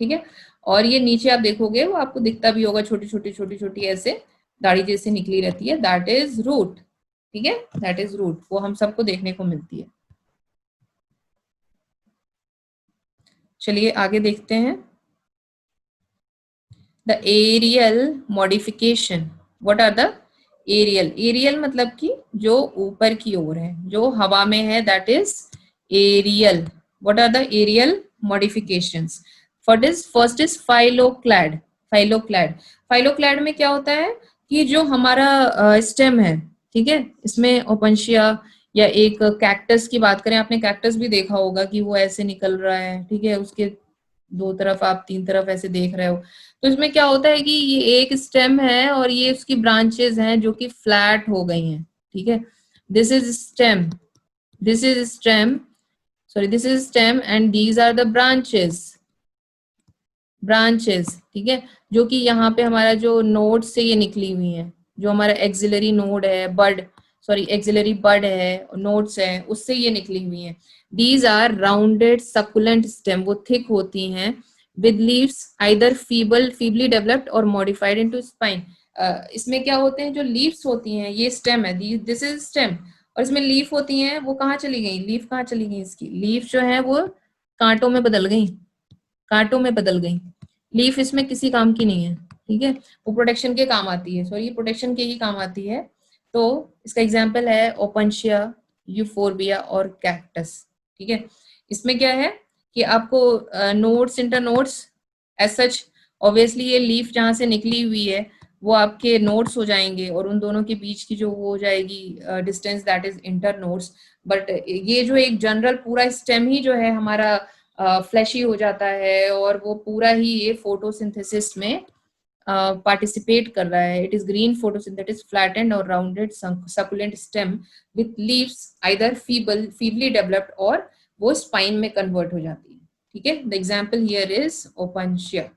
S1: ठीक है, और ये नीचे आप देखोगे वो आपको दिखता भी होगा, छोटी छोटी छोटी छोटी ऐसे दाढ़ी जैसे निकली रहती है, दैट इज रूट। ठीक है, दैट इज रूट, वो हम सबको देखने को मिलती है। चलिए आगे देखते हैं। The aerial modification, what are the aerial? Aerial मतलब कि जो ऊपर की ओर है, जो हवा में है, that is aerial. What are the aerial modifications? First is phylloclade. Phylloclade, phylloclade में क्या होता है कि जो हमारा स्टेम है, ठीक है, इसमें ओपनशिया या एक कैक्टस की बात करें, आपने कैक्टस भी देखा होगा कि वो ऐसे निकल रहा है, ठीक है, उसके दो तरफ आप तीन तरफ ऐसे देख रहे हो। तो इसमें क्या होता है कि ये एक स्टेम है और ये उसकी ब्रांचेस हैं जो कि फ्लैट हो गई हैं। ठीक है, this is stem, this is stem, sorry this is stem and these are the branches, branches. ठीक है, जो कि यहाँ पे हमारा जो नोड से ये निकली हुई है, जो हमारा एक्सिलरी नोड है, बड, सॉरी एक्सिलरी बड है, नोड्स है, उससे ये निकली हुई है। These are rounded succulent stem, वो थिक होती हैं, with leaves either feebly developed और मॉडिफाइड इनटू स्पाइन। इसमें क्या होते हैं, जो लीव्स होती हैं, ये स्टेम है, दिस इज स्टेम, और इसमें लीफ होती हैं, वो कहाँ चली गई, लीफ कहाँ चली गई, इसकी लीफ जो है वो कांटों में बदल गई, कांटों में बदल गई। लीफ इसमें किसी काम की नहीं है। ठीक है, वो प्रोटेक्शन के काम आती है, सॉरी प्रोटेक्शन के ही काम आती है। तो इसका एग्जाम्पल है ओपनशिया, यूफोरबिया और कैक्टस। ठीक है, इसमें क्या है कि आपको nodes, inter nodes as such, obviously ये लीफ जहां से निकली हुई है वो आपके नोड्स हो जाएंगे और उन दोनों के बीच की जो वो हो जाएगी distance, that is inter nodes. But ये जो एक जनरल पूरा स्टेम ही जो है हमारा फ्लैशी हो जाता है और वो पूरा ही ये फोटोसिंथेसिस में पार्टिसिपेट कर रहा है। इट इज ग्रीन फोटोसिंथेटिस फ्लैटेंड और rounded succulent stem with leaves either feebly developed, और वो स्पाइन में कन्वर्ट हो जाती है। ठीक है, the example here is Opuntia.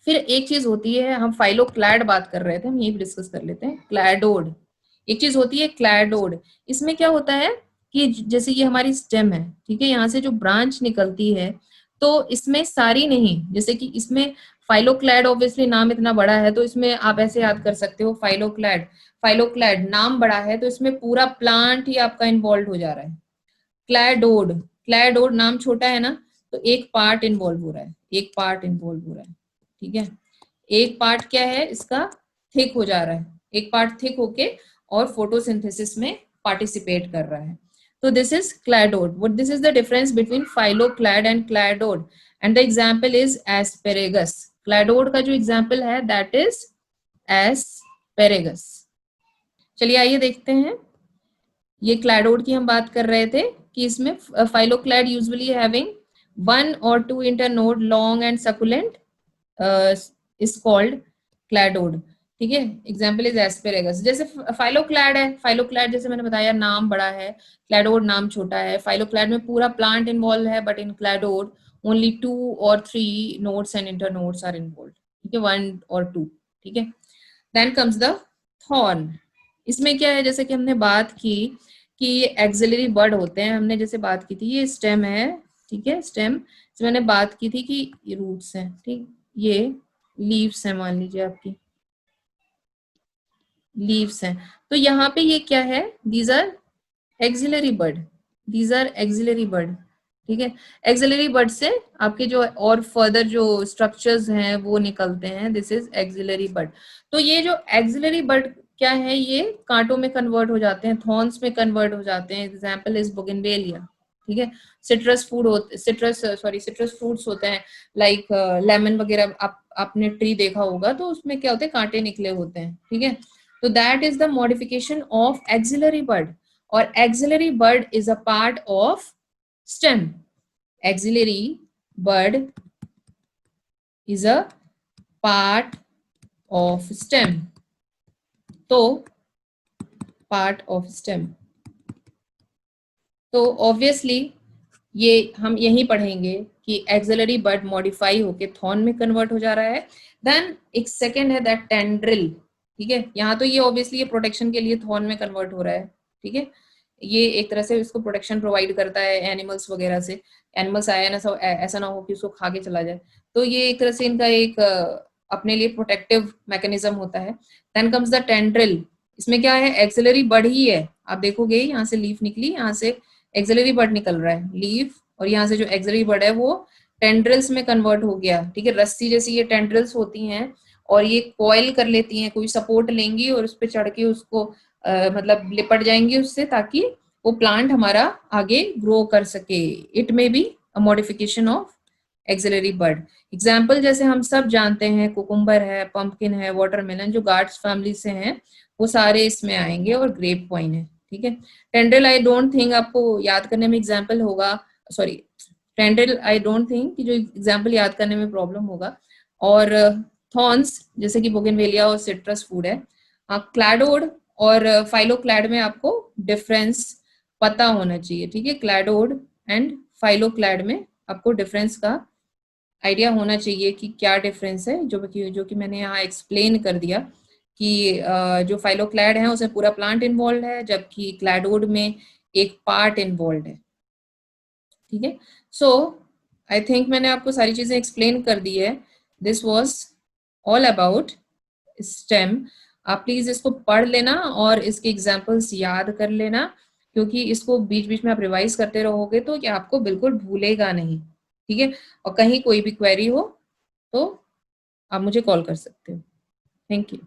S1: फिर एक चीज होती है, हम फाइलोक्लैड बात कर रहे थे, हम ये भी डिस्कस कर लेते हैं, क्लैडोड। एक चीज होती है क्लैडोड। इसमें क्या होता है कि जैसे ये हमारी स्टेम है, ठीक है, यहाँ से जो ब्रांच निकलती है, तो इसमें सारी नहीं, जैसे कि इसमें फाइलोक्लैड, ऑब्वियसली नाम इतना बड़ा है तो इसमें आप ऐसे याद कर सकते हो फाइलोक्लैड, फाइलोक्लैड नाम बड़ा है तो इसमें पूरा प्लांट ही आपका इन्वॉल्व हो जा रहा है। क्लैडोड, क्लैडोड नाम छोटा है ना, तो एक पार्ट इन्वॉल्व हो रहा है, एक पार्ट इन्वॉल्व हो रहा है। ठीक है, एक पार्ट क्या है इसका, थिक हो जा रहा है, एक पार्ट थिक होके और फोटोसिंथेसिस में पार्टिसिपेट कर रहा है। तो this is cladode. What this is the difference between phylloclade and cladode, and the example is asparagus. Cladode का जो एग्जांपल है दैट इज एस्पेरेगस। चलिए आइए देखते हैं, ये क्लैडोड की हम बात कर रहे थे कि इसमें फाइलोक्लैड यूजुअली हैविंग वन और two internode long and succulent is called cladode. ठीक है, एग्जाम्पल इज एस्पेरेगस। जैसे फाइलोक्लैड है, फाइलोक्लैड जैसे मैंने बताया नाम बड़ा है, क्लैडोड नाम छोटा है। फाइलोक्लैड में पूरा प्लांट इन्वॉल्व है, बट इन क्लैडोड ओनली 2 और 3 nodes and internodes are involve. ठीक है, 1 और 2। ठीक है, देन कम्स द थॉर्न। इसमें क्या है, जैसे कि हमने बात की कि ये एक्सिलरी बड होते हैं, हमने जैसे बात की थी ये स्टेम है, ठीक है, स्टेम से मैंने बात की थी कि ये रूट्स हैं, ठीक, ये लीव्स हैं, मान लीजिए आपकी लीव्स हैं। तो यहाँ पे ये क्या है, these are axillary bud, these are axillary bud. ठीक है, एक्सिलरी बड से आपके जो और फर्दर जो स्ट्रक्चर्स हैं वो निकलते हैं, दिस इज एक्सिलरी बड। तो ये जो एक्सिलरी बड क्या है, ये कांटों में कन्वर्ट हो जाते हैं, थॉर्न्स में कन्वर्ट हो जाते हैं। Example is bougainvillea. ठीक है। सिट्रस फ्रूट्स होते हैं, लाइक लेमन वगैरह, आपने ट्री देखा होगा तो उसमें क्या होते हैं, कांटे निकले होते हैं, ठीक है। तो that is the modification of axillary bud, और axillary bud is a part of stem. Axillary bud is a part of stem. तो पार्ट ऑफ स्टेम, तो ऑब्वियसली ये हम यही पढ़ेंगे कि एक्सिलरी बड मॉडिफाई होके थॉर्न में कन्वर्ट हो जा रहा है। देन एक सेकेंड है दैट टेंड्रिल, ठीक है। यहाँ तो ये ऑब्वियसली ये प्रोटेक्शन के लिए थॉर्न में कन्वर्ट हो रहा है, ठीक है। ये एक तरह से इसको प्रोटेक्शन प्रोवाइड करता है एनिमल्स वगैरह से, एनिमल्स आया ना, सब ऐसा ना हो कि उसको खा के चला जाए, तो ये एक तरह से इनका एक अपने लिए प्रोटेक्टिव मैकेनिज्म होता है। देन कम्स द टेंड्रिल, इसमें क्या है, एक्सिलरी बड ही है, आप देखोगे यहाँ से लीफ निकली, यहाँ से एक्सिलरी बड निकल रहा है, लीफ, और यहाँ से जो एक्सिलरी बड है वो टेंड्रिल्स में कन्वर्ट हो गया, ठीक है। रस्सी जैसी ये टेंड्रिल्स होती हैं और ये कॉइल कर लेती हैं, कोई सपोर्ट लेंगी और उस पर चढ़ के उसको मतलब लिपट जाएंगी उससे, ताकि वो प्लांट हमारा आगे ग्रो कर सके। It may be a modification of axillary bud. Example जैसे हम सब जानते हैं, कुकुम्बर है, पंपकिन है, वाटरमेलन, जो गार्ड्स फैमिली से हैं, वो सारे इसमें आएंगे, और ग्रेप वाइन है, ठीक है। टेंड्रिल आई डोंट थिंक आपको याद करने में एग्जाम्पल होगा, sorry, tendril I don't think कि जो एग्जाम्पल याद करने में प्रॉब्लम होगा। और थॉर्न्स जैसे कि बोगनवेलिया और सिट्रस फूड है। क्लैडोड और फाइलोक्लैड में आपको डिफरेंस पता होना चाहिए, ठीक है। क्लैडोड एंड फाइलोक्लैड में आपको डिफरेंस का आइडिया होना चाहिए कि क्या डिफरेंस है, जो कि मैंने यहाँ एक्सप्लेन कर दिया कि जो फाइलोक्लैड है उसमें पूरा प्लांट इन्वॉल्व है, जबकि क्लैडोड में एक पार्ट इन्वॉल्व है, ठीक है। सो आई थिंक मैंने आपको सारी चीजें एक्सप्लेन कर दी है। This was all about stem. आप प्लीज इसको पढ़ लेना और इसके एग्जाम्पल्स याद कर लेना, क्योंकि इसको बीच बीच में आप रिवाइज करते रहोगे तो ये आपको बिल्कुल भूलेगा नहीं, ठीक है। और कहीं कोई भी क्वेरी हो तो आप मुझे कॉल कर सकते हो। Thank you.